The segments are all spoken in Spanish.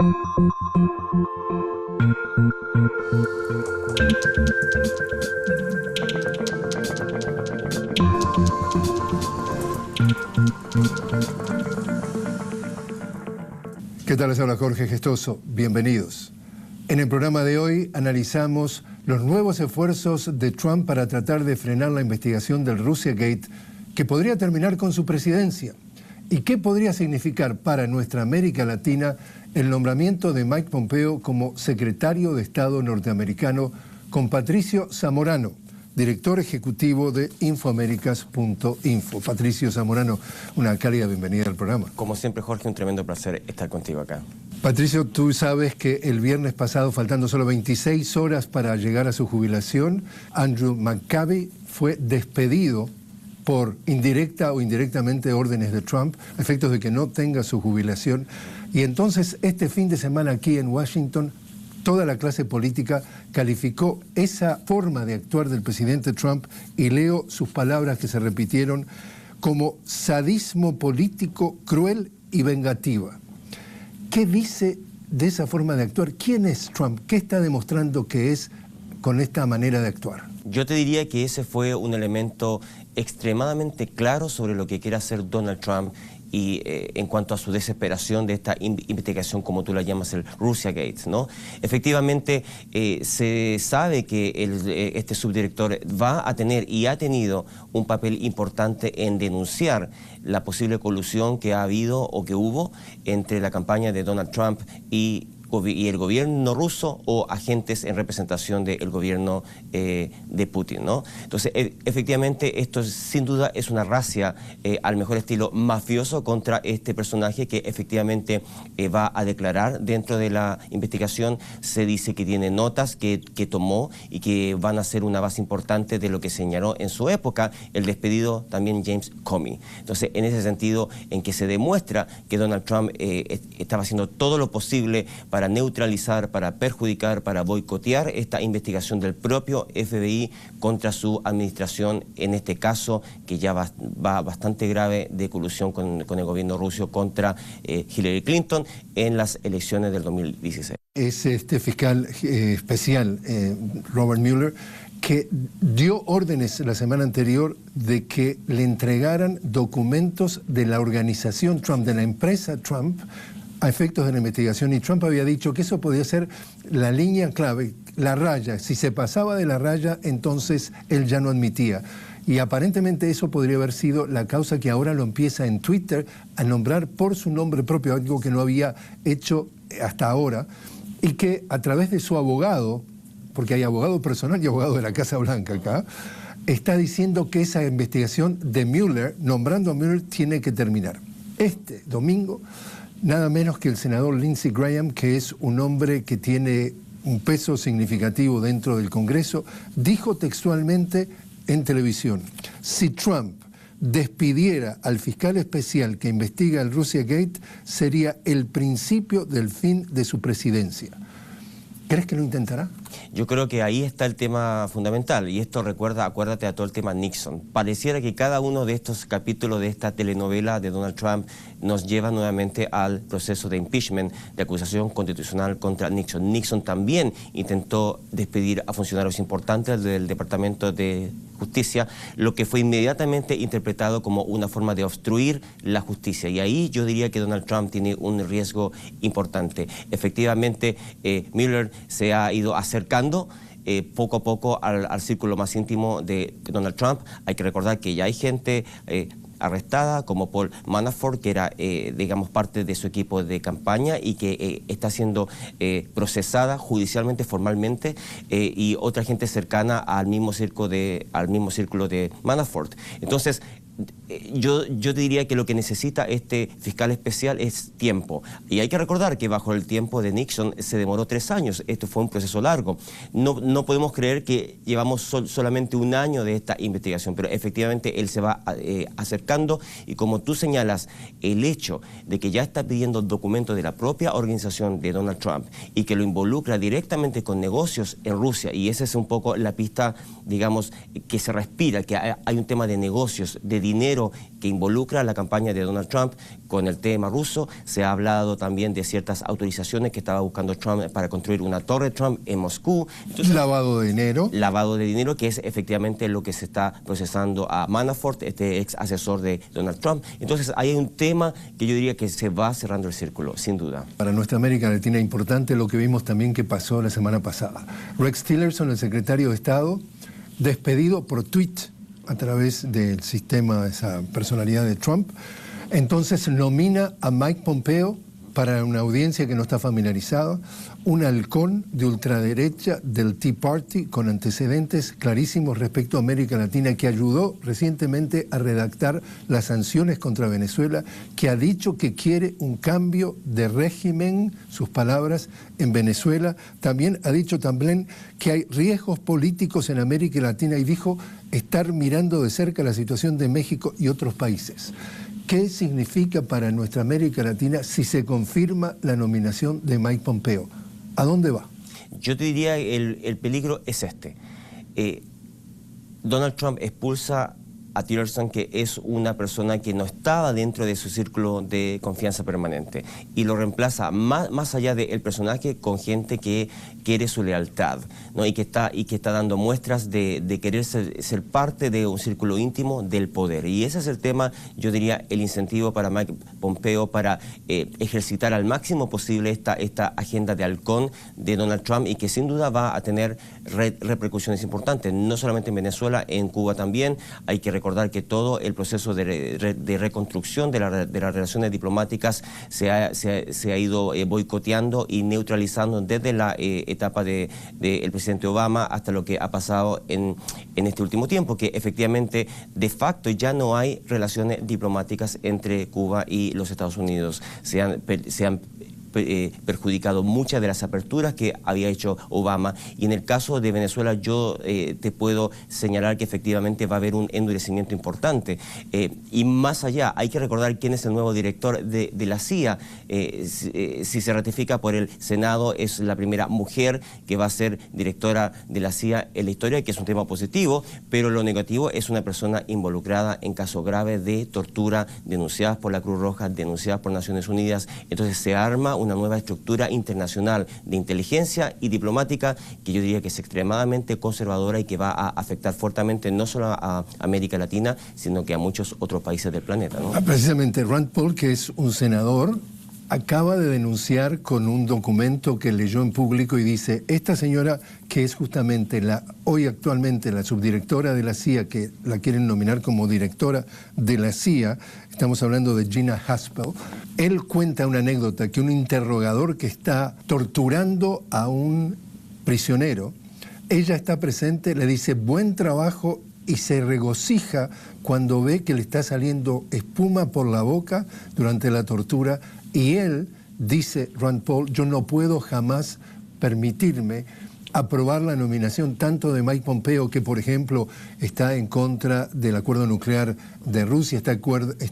¿Qué tal? Les habla Jorge Gestoso. Bienvenidos. En el programa de hoy analizamos los nuevos esfuerzos de Trump para tratar de frenar la investigación del Russiagate, que podría terminar con su presidencia, y qué podría significar para nuestra América Latina el nombramiento de Mike Pompeo como secretario de Estado norteamericano con Patricio Zamorano, director ejecutivo de Infoaméricas.info. Patricio Zamorano, una cálida bienvenida al programa. Como siempre, Jorge, un tremendo placer estar contigo acá. Patricio, tú sabes que el viernes pasado, faltando solo 26 horas para llegar a su jubilación, Andrew McCabe fue despedido por indirecta o indirectamente órdenes de Trump, a efectos de que no tenga su jubilación. Y entonces, este fin de semana aquí en Washington, toda la clase política calificó esa forma de actuar del presidente Trump, y leo sus palabras que se repitieron, como sadismo político cruel y vengativa. ¿Qué dice de esa forma de actuar? ¿Quién es Trump? ¿Qué está demostrando que es con esta manera de actuar? Yo te diría que ese fue un elemento extremadamente claro sobre lo que quiere hacer Donald Trump y en cuanto a su desesperación de esta investigación, como tú la llamas, el Russiagate, ¿no? Efectivamente, se sabe que este subdirector va a tener y ha tenido un papel importante en denunciar la posible colusión que ha habido o que hubo entre la campaña de Donald Trump y el gobierno ruso o agentes en representación del gobierno de Putin, ¿no? Entonces, efectivamente, esto sin duda es una racia al mejor estilo mafioso contra este personaje que efectivamente va a declarar dentro de la investigación. Se dice que tiene notas que tomó y que van a ser una base importante de lo que señaló en su época el despedido también James Comey. Entonces, en ese sentido, en que se demuestra que Donald Trump estaba haciendo todo lo posible para neutralizar, para perjudicar, para boicotear esta investigación del propio FBI contra su administración, en este caso que ya va bastante grave de colusión con el gobierno ruso contra Hillary Clinton en las elecciones del 2016. Es este fiscal especial, Robert Mueller, que dio órdenes la semana anterior de que le entregaran documentos de la organización Trump, de la empresa Trump, a efectos de la investigación, y Trump había dicho que eso podía ser la línea clave, la raya. Si se pasaba de la raya, entonces él ya no admitía. Y aparentemente eso podría haber sido la causa que ahora lo empieza en Twitter a nombrar por su nombre propio, algo que no había hecho hasta ahora, y que a través de su abogado, porque hay abogado personal y abogado de la Casa Blanca acá, está diciendo que esa investigación de Mueller, nombrando a Mueller, tiene que terminar. Este domingo, nada menos que el senador Lindsey Graham, que es un hombre que tiene un peso significativo dentro del Congreso, dijo textualmente en televisión: si Trump despidiera al fiscal especial que investiga el Russiagate, sería el principio del fin de su presidencia. ¿Crees que lo intentará? Yo creo que ahí está el tema fundamental, y esto acuérdate a todo el tema Nixon. Pareciera que cada uno de estos capítulos de esta telenovela de Donald Trump nos lleva nuevamente al proceso de impeachment, de acusación constitucional contra Nixon. Nixon también intentó despedir a funcionarios importantes del Departamento de Justicia, lo que fue inmediatamente interpretado como una forma de obstruir la justicia. Y ahí yo diría que Donald Trump tiene un riesgo importante. Efectivamente, Mueller se ha ido acercando poco a poco al círculo más íntimo de Donald Trump. Hay que recordar que ya hay gente arrestada, como Paul Manafort, que era, digamos, parte de su equipo de campaña y que está siendo procesada judicialmente, formalmente, y otra gente cercana al mismo círculo de Manafort. Entonces, yo te diría que lo que necesita este fiscal especial es tiempo. Y hay que recordar que bajo el tiempo de Nixon se demoró 3 años. Esto fue un proceso largo. No podemos creer que llevamos solamente un año de esta investigación, pero efectivamente él se va acercando, y como tú señalas, el hecho de que ya está pidiendo documentos de la propia organización de Donald Trump y que lo involucra directamente con negocios en Rusia, y esa es un poco la pista, digamos, que se respira, que hay un tema de negocios, de dinero que involucra la campaña de Donald Trump con el tema ruso. Se ha hablado también de ciertas autorizaciones que estaba buscando Trump para construir una torre Trump en Moscú. Entonces, lavado de dinero. Lavado de dinero, que es efectivamente lo que se está procesando a Manafort, este ex asesor de Donald Trump. Entonces hay un tema que yo diría que se va cerrando el círculo, sin duda. Para nuestra América Latina es importante lo que vimos también que pasó la semana pasada. Rex Tillerson, el secretario de Estado, despedido por tweet a través del sistema, esa personalidad de Trump. Entonces nomina a Mike Pompeo, para una audiencia que no está familiarizada, un halcón de ultraderecha del Tea Party con antecedentes clarísimos respecto a América Latina, que ayudó recientemente a redactar las sanciones contra Venezuela, que ha dicho que quiere un cambio de régimen, sus palabras, en Venezuela. También ha dicho que hay riesgos políticos en América Latina y dijo estar mirando de cerca la situación de México y otros países. ¿Qué significa para nuestra América Latina si se confirma la nominación de Mike Pompeo? ¿A dónde va? Yo te diría el peligro es este. Donald Trump expulsa a Tillerson, que es una persona que no estaba dentro de su círculo de confianza permanente, y lo reemplaza más allá del personaje con gente que quiere su lealtad, ¿no? y que está dando muestras de querer ser parte de un círculo íntimo del poder. Y ese es el tema, yo diría, el incentivo para Mike Pompeo para ejercitar al máximo posible esta agenda de halcón de Donald Trump, y que sin duda va a tener repercusiones importantes, no solamente en Venezuela, en Cuba también. Hay que recordar que todo el proceso de reconstrucción de las relaciones diplomáticas se ha ido boicoteando y neutralizando desde la etapa del presidente Obama hasta lo que ha pasado en este último tiempo, que efectivamente de facto ya no hay relaciones diplomáticas entre Cuba y los Estados Unidos. Se han perjudicado muchas de las aperturas que había hecho Obama, y en el caso de Venezuela yo te puedo señalar que efectivamente va a haber un endurecimiento importante, y más allá hay que recordar quién es el nuevo director de la CIA. Si se ratifica por el Senado, es la primera mujer que va a ser directora de la CIA en la historia, que es un tema positivo, pero lo negativo es una persona involucrada en casos graves de tortura, denunciadas por la Cruz Roja, denunciadas por Naciones Unidas. Entonces se arma una nueva estructura internacional de inteligencia y diplomática que yo diría que es extremadamente conservadora y que va a afectar fuertemente no solo a América Latina, sino que a muchos otros países del planeta, ¿no? Precisamente Rand Paul, que es un senador, acaba de denunciar con un documento que leyó en público y dice, esta señora que es justamente hoy actualmente la subdirectora de la CIA, que la quieren nominar como directora de la CIA, estamos hablando de Gina Haspel, él cuenta una anécdota que un interrogador que está torturando a un prisionero, ella está presente, le dice buen trabajo y se regocija cuando ve que le está saliendo espuma por la boca durante la tortura. Y él, dice Rand Paul, yo no puedo jamás permitirme aprobar la nominación tanto de Mike Pompeo, que por ejemplo está en contra del acuerdo nuclear de Rusia, está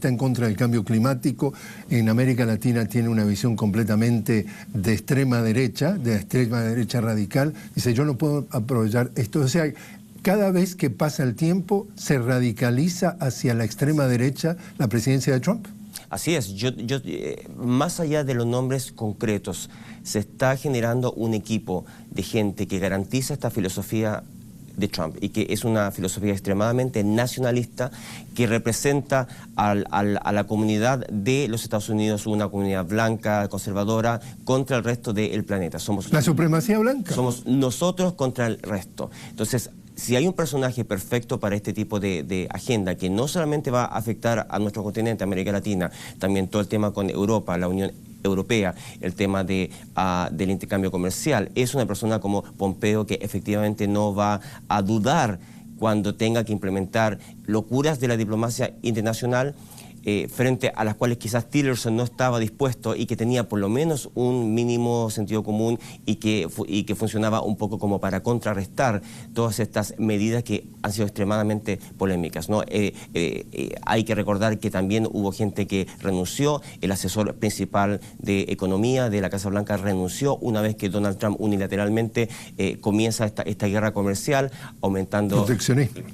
en contra del cambio climático. En América Latina tiene una visión completamente de extrema derecha radical. Dice, yo no puedo aprovechar esto. O sea, cada vez que pasa el tiempo se radicaliza hacia la extrema derecha la presidencia de Trump. Así es, más allá de los nombres concretos, se está generando un equipo de gente que garantiza esta filosofía de Trump, y que es una filosofía extremadamente nacionalista que representa a la comunidad de los Estados Unidos, una comunidad blanca, conservadora, contra el resto del planeta. Somos la supremacía blanca. Somos nosotros contra el resto. Entonces, si hay un personaje perfecto para este tipo de agenda, que no solamente va a afectar a nuestro continente, América Latina, también todo el tema con Europa, la Unión Europea, el tema del intercambio comercial, es una persona como Pompeo que efectivamente no va a dudar cuando tenga que implementar locuras de la diplomacia internacional, frente a las cuales quizás Tillerson no estaba dispuesto y que tenía por lo menos un mínimo sentido común y que funcionaba un poco como para contrarrestar todas estas medidas que han sido extremadamente polémicas, ¿no? Hay que recordar que también hubo gente que renunció. El asesor principal de Economía de la Casa Blanca renunció una vez que Donald Trump unilateralmente comienza esta guerra comercial, aumentando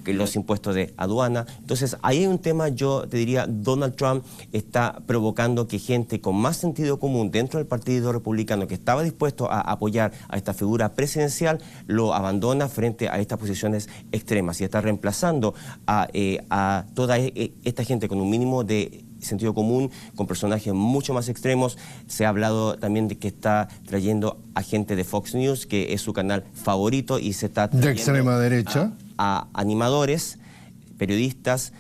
los impuestos de aduana. Entonces, ahí hay un tema, yo te diría, Donald Trump está provocando que gente con más sentido común dentro del Partido Republicano, que estaba dispuesto a apoyar a esta figura presidencial, lo abandona frente a estas posiciones extremas y está reemplazando a toda esta gente con un mínimo de sentido común, con personajes mucho más extremos. Se ha hablado también de que está trayendo a gente de Fox News, que es su canal favorito, y se está trayendo de extrema derecha a animadores, periodistas,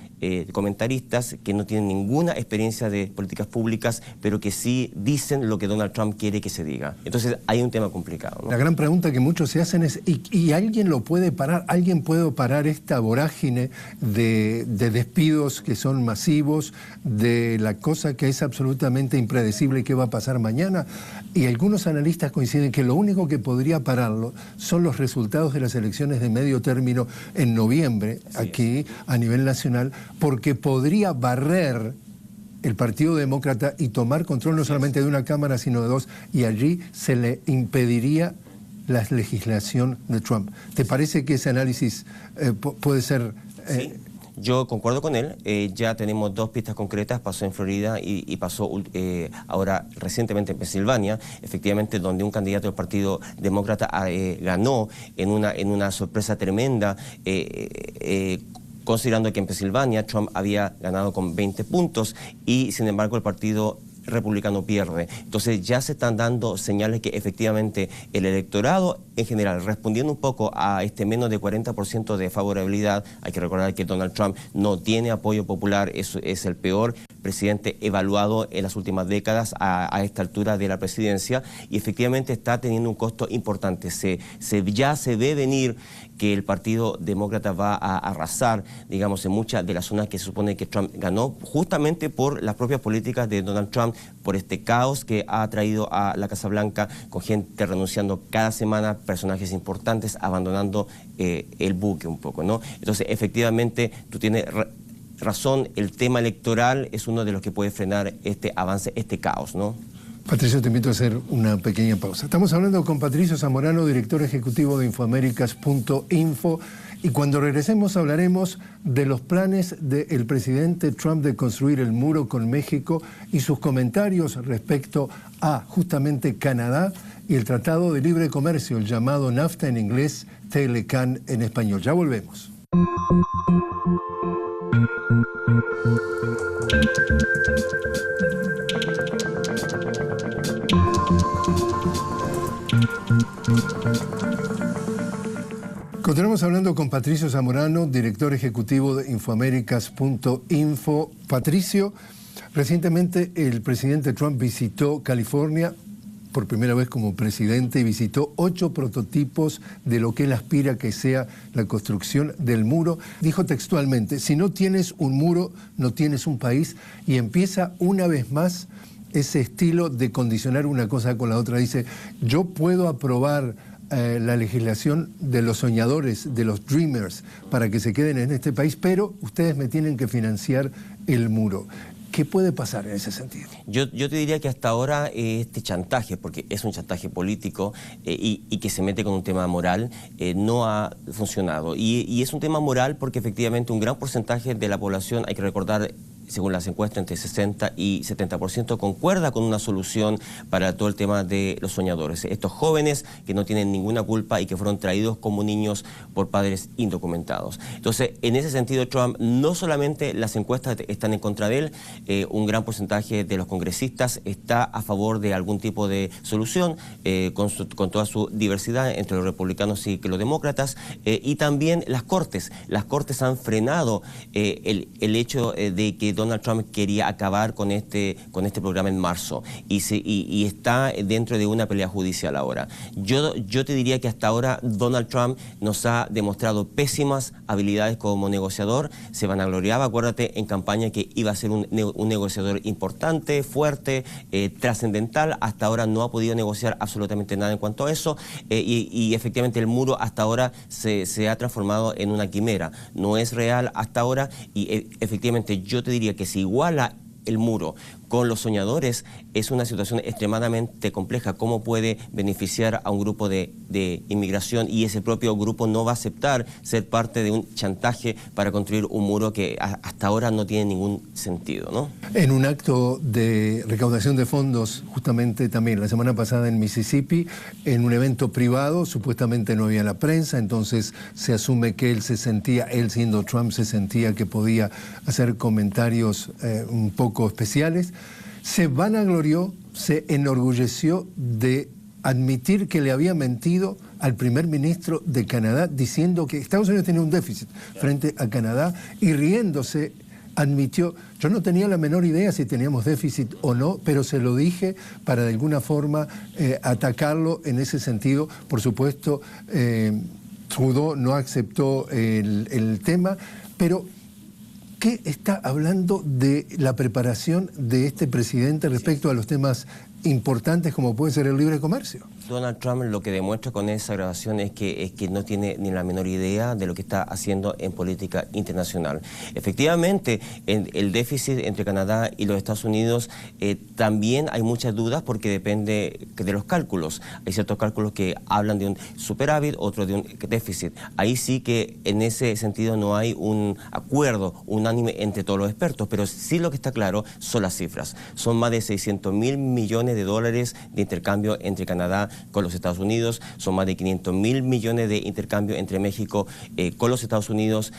comentaristas que no tienen ninguna experiencia de políticas públicas, pero que sí dicen lo que Donald Trump quiere que se diga. Entonces hay un tema complicado, ¿no? La gran pregunta que muchos se hacen es, ¿y alguien lo puede parar? ¿Alguien puede parar esta vorágine de despidos que son masivos, de la cosa que es absolutamente impredecible y qué va a pasar mañana? Y algunos analistas coinciden que lo único que podría pararlo son los resultados de las elecciones de medio término en noviembre, aquí a nivel nacional, porque podría barrer el Partido Demócrata y tomar control no solamente de una Cámara, sino de dos, y allí se le impediría la legislación de Trump. ¿Te parece que ese análisis puede ser...? Sí. Yo concuerdo con él. Ya tenemos dos pistas concretas. Pasó en Florida y pasó ahora recientemente en Pensilvania, efectivamente, donde un candidato del Partido Demócrata ganó en una sorpresa tremenda, considerando que en Pensilvania Trump había ganado con 20 puntos y sin embargo el Partido Republicano pierde. Entonces ya se están dando señales que efectivamente el electorado en general, respondiendo un poco a este menos de 40% de favorabilidad, hay que recordar que Donald Trump no tiene apoyo popular, es el peor presidente evaluado en las últimas décadas a esta altura de la presidencia, y efectivamente está teniendo un costo importante. Ya se ve venir que el Partido Demócrata va a arrasar, digamos, en muchas de las zonas que se supone que Trump ganó, justamente por las propias políticas de Donald Trump, por este caos que ha traído a la Casa Blanca, con gente renunciando cada semana, personajes importantes abandonando el buque un poco, ¿no? Entonces, efectivamente, tú tienes razón, el tema electoral es uno de los que puede frenar este avance, este caos, ¿no? Patricio, te invito a hacer una pequeña pausa. Estamos hablando con Patricio Zamorano, director ejecutivo de Infoaméricas.info, y cuando regresemos hablaremos de los planes del presidente Trump de construir el muro con México y sus comentarios respecto a justamente Canadá y el Tratado de Libre Comercio, el llamado NAFTA en inglés, TLCAN en español. Ya volvemos. Continuamos hablando con Patricio Zamorano, director ejecutivo de Infoaméricas.info. Patricio, recientemente el presidente Trump visitó California por primera vez como presidente y visitó 8 prototipos de lo que él aspira que sea la construcción del muro. Dijo textualmente, si no tienes un muro, no tienes un país, y empieza una vez más ese estilo de condicionar una cosa con la otra. Dice, yo puedo aprobar la legislación de los soñadores, de los dreamers, para que se queden en este país, pero ustedes me tienen que financiar el muro. ¿Qué puede pasar en ese sentido? Yo te diría que hasta ahora este chantaje, porque es un chantaje político y que se mete con un tema moral, no ha funcionado. Y es un tema moral porque efectivamente un gran porcentaje de la población, hay que recordar, según las encuestas, entre 60 y 70% concuerda con una solución para todo el tema de los soñadores. Estos jóvenes que no tienen ninguna culpa y que fueron traídos como niños por padres indocumentados. Entonces, en ese sentido, Trump, no solamente las encuestas están en contra de él, un gran porcentaje de los congresistas está a favor de algún tipo de solución, con toda su diversidad entre los republicanos y los demócratas, y también las cortes. Las cortes han frenado el hecho de que Donald Trump quería acabar con este programa en marzo y está dentro de una pelea judicial ahora. Yo te diría que hasta ahora Donald Trump nos ha demostrado pésimas habilidades como negociador. Se vanagloriaba, acuérdate, en campaña que iba a ser un negociador importante, fuerte, trascendental. Hasta ahora no ha podido negociar absolutamente nada en cuanto a eso y efectivamente el muro hasta ahora se ha transformado en una quimera. No es real hasta ahora y efectivamente yo te diría que si iguala el muro con los soñadores es una situación extremadamente compleja. ¿Cómo puede beneficiar a un grupo de inmigración y ese propio grupo no va a aceptar ser parte de un chantaje para construir un muro que hasta ahora no tiene ningún sentido, ¿no? En un acto de recaudación de fondos, justamente también la semana pasada en Mississippi, en un evento privado, supuestamente no había la prensa, entonces se asume que él siendo Trump, se sentía que podía hacer comentarios un poco especiales. Se vanaglorió, se enorgulleció de admitir que le había mentido al primer ministro de Canadá diciendo que Estados Unidos tenía un déficit frente a Canadá y riéndose admitió, yo no tenía la menor idea si teníamos déficit o no, pero se lo dije para de alguna forma atacarlo en ese sentido. Por supuesto, Trudeau no aceptó el tema, pero ¿qué está hablando de la preparación de este presidente respecto a los temas importantes como puede ser el libre comercio? Donald Trump lo que demuestra con esa grabación es que no tiene ni la menor idea de lo que está haciendo en política internacional. Efectivamente, en el déficit entre Canadá y los Estados Unidos también hay muchas dudas porque depende de los cálculos. Hay ciertos cálculos que hablan de un superávit, otros de un déficit. Ahí sí que en ese sentido no hay un acuerdo unánime entre todos los expertos, pero sí lo que está claro son las cifras. Son más de 600.000 millones de dólares de intercambio entre Canadá con los Estados Unidos, son más de 500.000 millones de intercambio entre México con los Estados Unidos.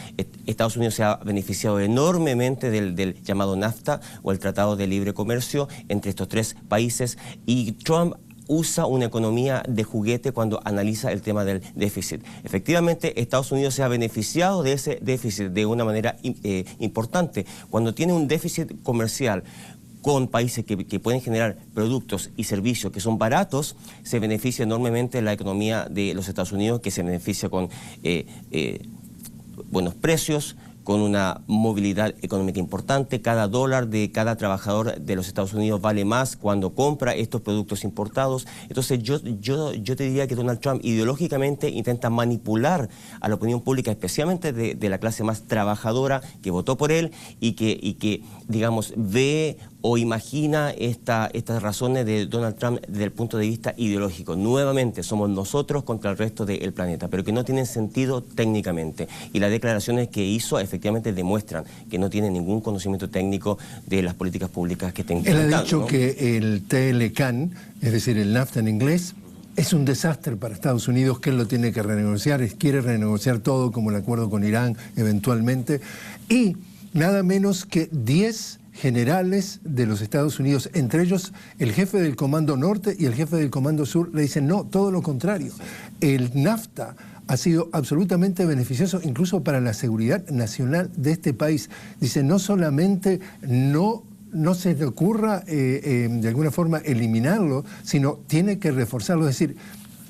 Estados Unidos se ha beneficiado enormemente del llamado NAFTA o el Tratado de Libre Comercio entre estos tres países y Trump usa una economía de juguete cuando analiza el tema del déficit. Efectivamente, Estados Unidos se ha beneficiado de ese déficit de una manera importante. Cuando tiene un déficit comercial con países que pueden generar productos y servicios que son baratos, se beneficia enormemente la economía de los Estados Unidos, que se beneficia con buenos precios, con una movilidad económica importante. Cada dólar de cada trabajador de los Estados Unidos vale más cuando compra estos productos importados. Entonces yo te diría que Donald Trump ideológicamente intenta manipular a la opinión pública, especialmente de la clase más trabajadora que votó por él y que digamos, ve o imagina estas razones de Donald Trump desde el punto de vista ideológico. Nuevamente, somos nosotros contra el resto del planeta, pero que no tienen sentido técnicamente. Y las declaraciones que hizo efectivamente demuestran que no tiene ningún conocimiento técnico de las políticas públicas que estén implementando. Él ha dicho, ¿no?, que el TLCAN, es decir, el NAFTA en inglés, es un desastre para Estados Unidos, que él lo tiene que renegociar, quiere renegociar todo como el acuerdo con Irán eventualmente, y nada menos que 10 generales de los Estados Unidos, entre ellos el jefe del Comando Norte y el jefe del Comando Sur, le dicen no, todo lo contrario. El NAFTA ha sido absolutamente beneficioso incluso para la seguridad nacional de este país. Dice, no solamente no se le ocurra de alguna forma eliminarlo, sino tiene que reforzarlo, es decir,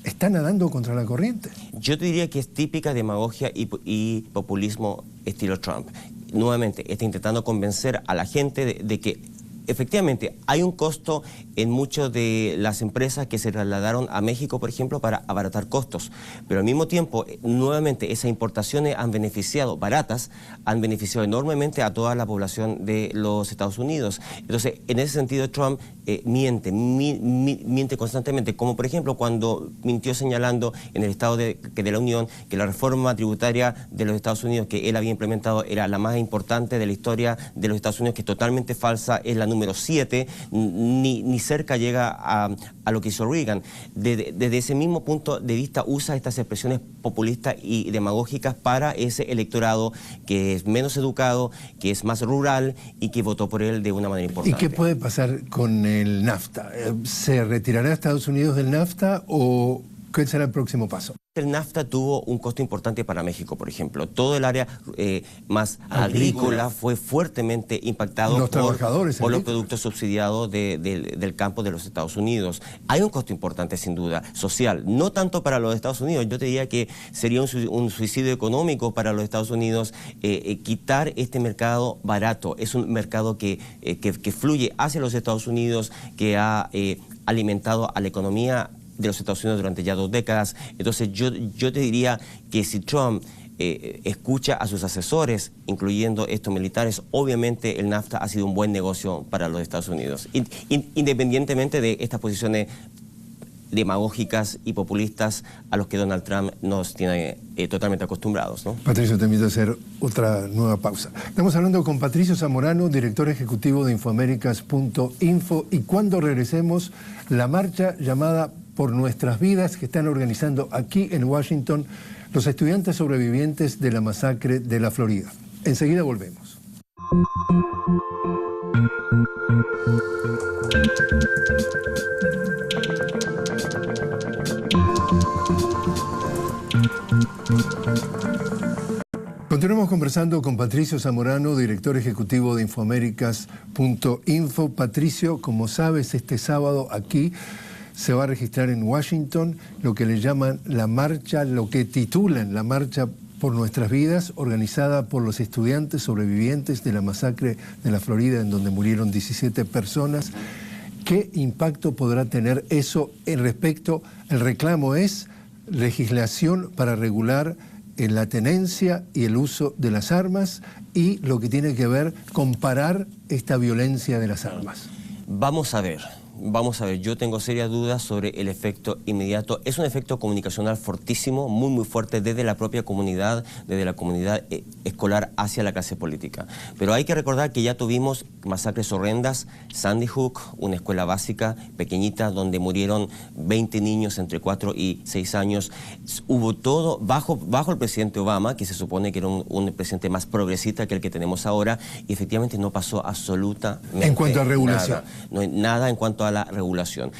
está nadando contra la corriente. Yo te diría que es típica demagogia y populismo estilo Trump. Nuevamente, está intentando convencer a la gente de que efectivamente hay un costo en muchas de las empresas que se trasladaron a México, por ejemplo, para abaratar costos. Pero al mismo tiempo, nuevamente, esas importaciones han beneficiado, baratas, han beneficiado enormemente a toda la población de los Estados Unidos. Entonces, en ese sentido, Trump miente constantemente, como por ejemplo cuando mintió señalando en el Estado de la Unión que la reforma tributaria de los Estados Unidos que él había implementado era la más importante de la historia de los Estados Unidos, que es totalmente falsa, es la número 7, ni cerca llega a lo que hizo Reagan. Desde ese mismo punto de vista usa estas expresiones populistas y demagógicas para ese electorado que es menos educado, que es más rural y que votó por él de una manera importante. ¿Y qué puede pasar con el NAFTA? ¿Se retirará Estados Unidos del NAFTA o ¿Qué será el próximo paso? El NAFTA tuvo un costo importante para México, por ejemplo. Todo el área más agrícola fue fuertemente impactado por los productos subsidiados del campo de los Estados Unidos. Hay un costo importante, sin duda, social. No tanto para los Estados Unidos. Yo te diría que sería un suicidio económico para los Estados Unidos quitar este mercado barato. Es un mercado que fluye hacia los Estados Unidos, que ha alimentado a la economía de los Estados Unidos durante ya 2 décadas. Entonces yo te diría que si Trump escucha a sus asesores, incluyendo estos militares, obviamente el NAFTA ha sido un buen negocio para los Estados Unidos, independientemente de estas posiciones demagógicas y populistas a los que Donald Trump nos tiene totalmente acostumbrados, ¿no? Patricio, te invito a hacer otra nueva pausa. Estamos hablando con Patricio Zamorano, director ejecutivo de Infoaméricas.info, y cuando regresemos, la marcha llamada Por Nuestras Vidas que están organizando aquí en Washington los estudiantes sobrevivientes de la masacre de la Florida. Enseguida volvemos. Continuamos conversando con Patricio Zamorano, director ejecutivo de Infoaméricas.info. Patricio, como sabes, este sábado aquí se va a registrar en Washington lo que le llaman la marcha, lo que titulan la Marcha por Nuestras Vidas, organizada por los estudiantes sobrevivientes de la masacre de la Florida, en donde murieron 17 personas. ¿Qué impacto podrá tener eso en respecto? El reclamo es legislación para regular la tenencia y el uso de las armas y lo que tiene que ver comparar esta violencia de las armas. Vamos a ver, yo tengo serias dudas sobre el efecto inmediato. Es un efecto comunicacional fortísimo, muy fuerte desde la propia comunidad, desde la comunidad escolar hacia la clase política. Pero hay que recordar que ya tuvimos masacres horrendas, Sandy Hook, una escuela básica pequeñita donde murieron 20 niños entre 4 y 6 años. Hubo todo bajo el presidente Obama, que se supone que era un presidente más progresista que el que tenemos ahora, y efectivamente no pasó absolutamente en cuanto a regulación. Nada, no hay nada en cuanto a la regulación.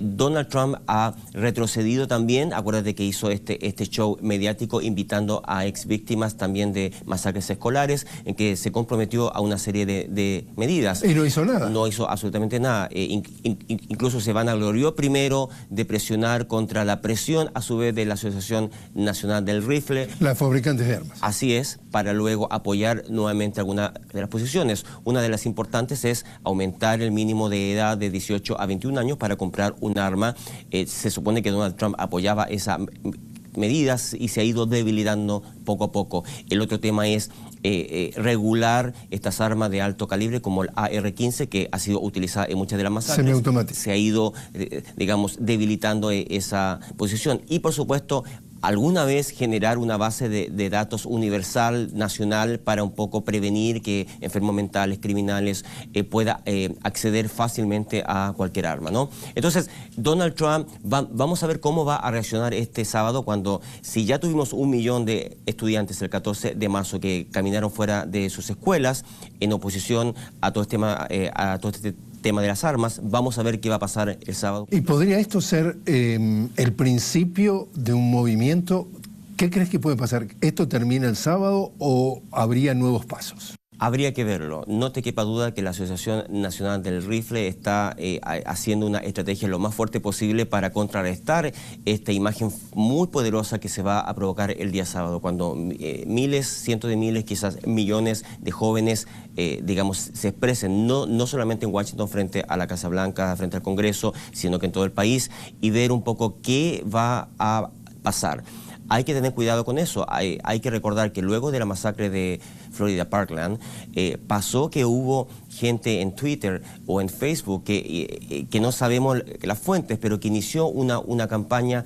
Donald Trump ha retrocedido también. Acuérdate que hizo este show mediático invitando a ex víctimas también de masacres escolares, en que se comprometió a una serie de medidas. Y no hizo nada. No hizo absolutamente nada. Incluso se vanaglorió primero de presionar contra la presión, a su vez, de la Asociación Nacional del Rifle. Las fabricantes de armas. Así es, para luego apoyar nuevamente alguna de las posiciones. Una de las importantes es aumentar el mínimo de edad de 18 a 21 años para comprar un arma. Se supone que Donald Trump apoyaba esas medidas y se ha ido debilitando poco a poco. El otro tema es regular estas armas de alto calibre como el AR-15, que ha sido utilizada en muchas de las masacres. Semiautomático. Se ha ido, digamos, debilitando esa posición. Y, por supuesto, alguna vez generar una base de datos universal, nacional, para un poco prevenir que enfermos mentales, criminales, pueda acceder fácilmente a cualquier arma, ¿no? Entonces, Donald Trump, vamos a ver cómo va a reaccionar este sábado cuando, si ya tuvimos 1 millón de estudiantes el 14 de marzo que caminaron fuera de sus escuelas en oposición a todo este tema de las armas, vamos a ver qué va a pasar el sábado. ¿Y podría esto ser el principio de un movimiento? ¿Qué crees que puede pasar? ¿Esto termina el sábado o habría nuevos pasos? Habría que verlo. No te quepa duda que la Asociación Nacional del Rifle está haciendo una estrategia lo más fuerte posible para contrarrestar esta imagen muy poderosa que se va a provocar el día sábado, cuando miles, cientos de miles, quizás millones de jóvenes, digamos, se expresen, no solamente en Washington frente a la Casa Blanca, frente al Congreso, sino que en todo el país, y ver un poco qué va a pasar. Hay que tener cuidado con eso. Hay que recordar que luego de la masacre de Florida Parkland, pasó que hubo gente en Twitter o en Facebook que no sabemos las fuentes, pero que inició una campaña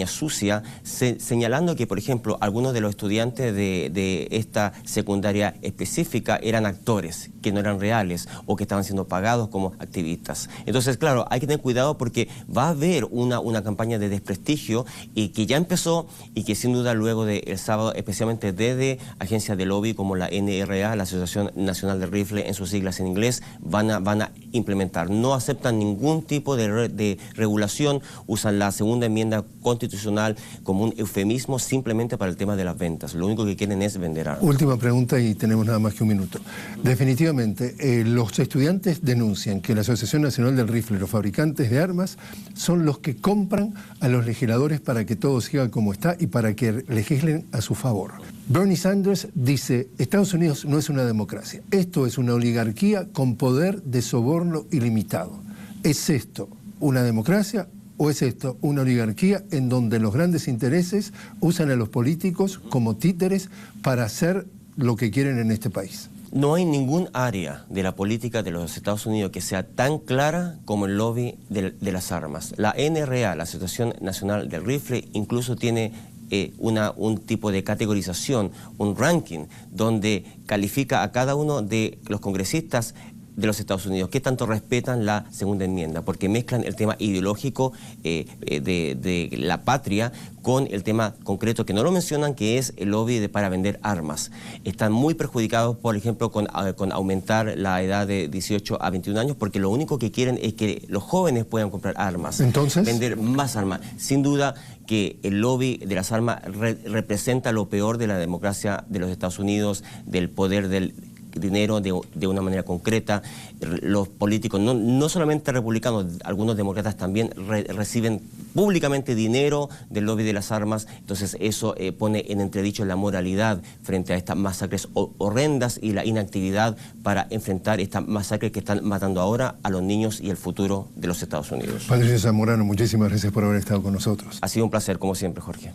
sucia, señalando que, por ejemplo, algunos de los estudiantes de esta secundaria específica eran actores, que no eran reales o que estaban siendo pagados como activistas. Entonces, claro, hay que tener cuidado porque va a haber una campaña de desprestigio y que ya empezó y que sin duda luego del sábado, especialmente desde agencias agencias de lobby como la NRA, la Asociación Nacional del Rifle, en sus siglas en inglés, van a implementar. No aceptan ningún tipo de regulación, usan la segunda enmienda constitucional como un eufemismo simplemente para el tema de las ventas. Lo único que quieren es vender armas. Última pregunta y tenemos nada más que un minuto. Definitivamente, los estudiantes denuncian que la Asociación Nacional del Rifle, los fabricantes de armas, son los que compran a los legisladores para que todo siga como está y para que legislen a su favor. Bernie Sanders dice, Estados Unidos no es una democracia, esto es una oligarquía con poder de soborno ilimitado. ¿Es esto una democracia o es esto una oligarquía en donde los grandes intereses usan a los políticos como títeres para hacer lo que quieren en este país? No hay ningún área de la política de los Estados Unidos que sea tan clara como el lobby de las armas. La NRA, la Asociación Nacional del Rifle, incluso tiene un tipo de categorización, un ranking, donde califica a cada uno de los congresistas de los Estados Unidos, que tanto respetan la segunda enmienda, porque mezclan el tema ideológico de la patria con el tema concreto que no lo mencionan, que es el lobby para vender armas. Están muy perjudicados, por ejemplo, con aumentar la edad de 18 a 21 años, porque lo único que quieren es que los jóvenes puedan comprar armas. Entonces, vender más armas. Sin duda que el lobby de las armas representa lo peor de la democracia de los Estados Unidos, del poder del dinero de una manera concreta. Los políticos, no solamente republicanos, algunos demócratas también reciben públicamente dinero del lobby de las armas. Entonces eso pone en entredicho la moralidad frente a estas masacres horrendas y la inactividad para enfrentar estas masacres que están matando ahora a los niños y el futuro de los Estados Unidos. Patricio Zamorano, muchísimas gracias por haber estado con nosotros. Ha sido un placer, como siempre, Jorge.